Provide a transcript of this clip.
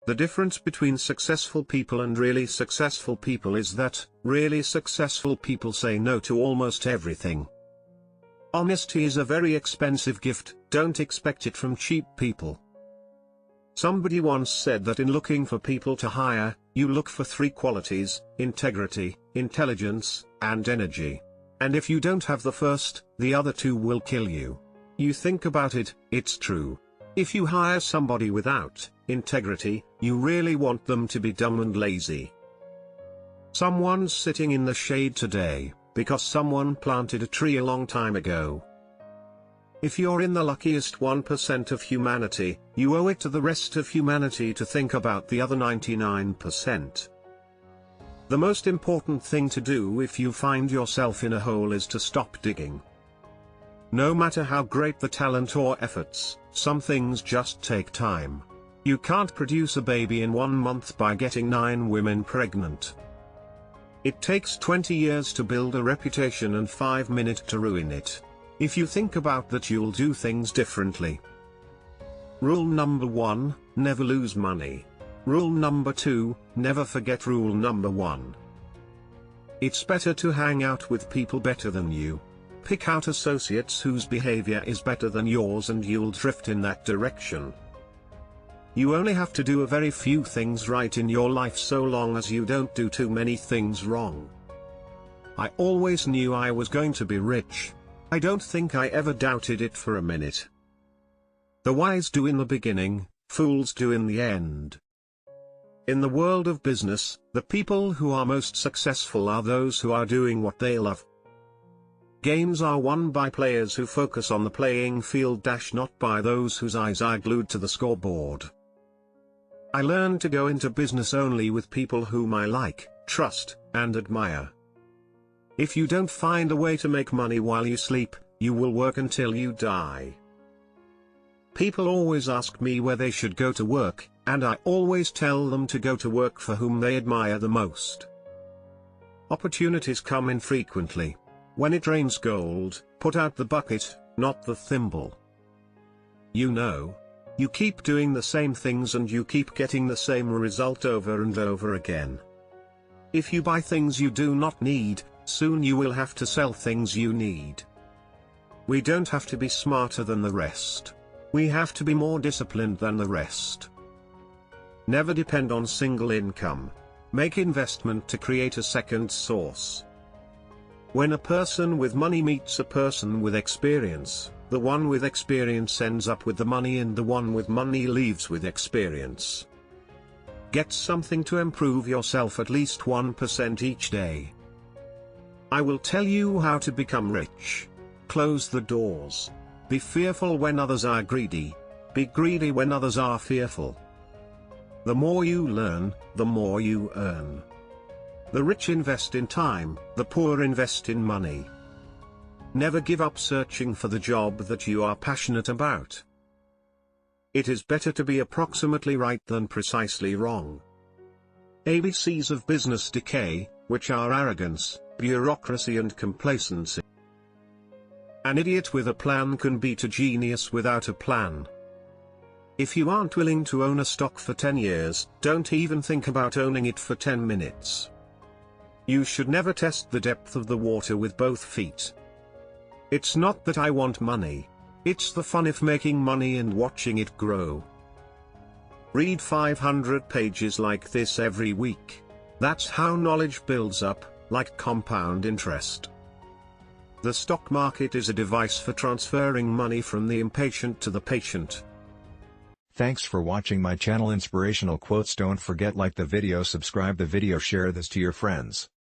The difference between successful people and really successful people is that, really successful people say no to almost everything. Honesty is a very expensive gift, don't expect it from cheap people. Somebody once said that in looking for people to hire, you look for three qualities: integrity, intelligence, and energy. And if you don't have the first, the other two will kill you. You think about it, it's true. If you hire somebody without integrity, you really want them to be dumb and lazy. Someone's sitting in the shade today, because someone planted a tree a long time ago. If you're in the luckiest 1% of humanity, you owe it to the rest of humanity to think about the other 99%. The most important thing to do if you find yourself in a hole is to stop digging. No matter how great the talent or efforts, some things just take time. You can't produce a baby in 1 month by getting 9 women pregnant. It takes 20 years to build a reputation and 5 minutes to ruin it. If you think about that, you'll do things differently. Rule number 1, never lose money. Rule number 2, never forget rule number 1. It's better to hang out with people better than you. Pick out associates whose behavior is better than yours and you'll drift in that direction. You only have to do a very few things right in your life so long as you don't do too many things wrong. I always knew I was going to be rich. I don't think I ever doubted it for a minute. The wise do in the beginning, fools do in the end. In the world of business, the people who are most successful are those who are doing what they love. Games are won by players who focus on the playing field, not by those whose eyes are glued to the scoreboard. I learned to go into business only with people whom I like, trust, and admire. If you don't find a way to make money while you sleep, you will work until you die. People always ask me where they should go to work, and I always tell them to go to work for whom they admire the most. Opportunities come infrequently. When it rains gold, put out the bucket, not the thimble. You keep doing the same things and you keep getting the same result over and over again. If you buy things you do not need, soon you will have to sell things you need. We don't have to be smarter than the rest. We have to be more disciplined than the rest. Never depend on single income. Make investment to create a second source. When a person with money meets a person with experience, the one with experience ends up with the money and the one with money leaves with experience. Get something to improve yourself at least 1% each day. I will tell you how to become rich. Close the doors. Be fearful when others are greedy. Be greedy when others are fearful. The more you learn, the more you earn. The rich invest in time, the poor invest in money. Never give up searching for the job that you are passionate about. It is better to be approximately right than precisely wrong. ABCs of business decay, which are arrogance, bureaucracy and complacency. An idiot with a plan can beat a genius without a plan. If you aren't willing to own a stock for 10 years, don't even think about owning it for 10 minutes. You should never test the depth of the water with both feet. It's not that I want money. It's the fun of making money and watching it grow. Read 500 pages like this every week. That's how knowledge builds up, like compound interest. The stock market is a device for transferring money from the impatient to the patient. Thanks for watching my channel Inspirational Quotes. Don't forget like the video, subscribe the video, share this to your friends.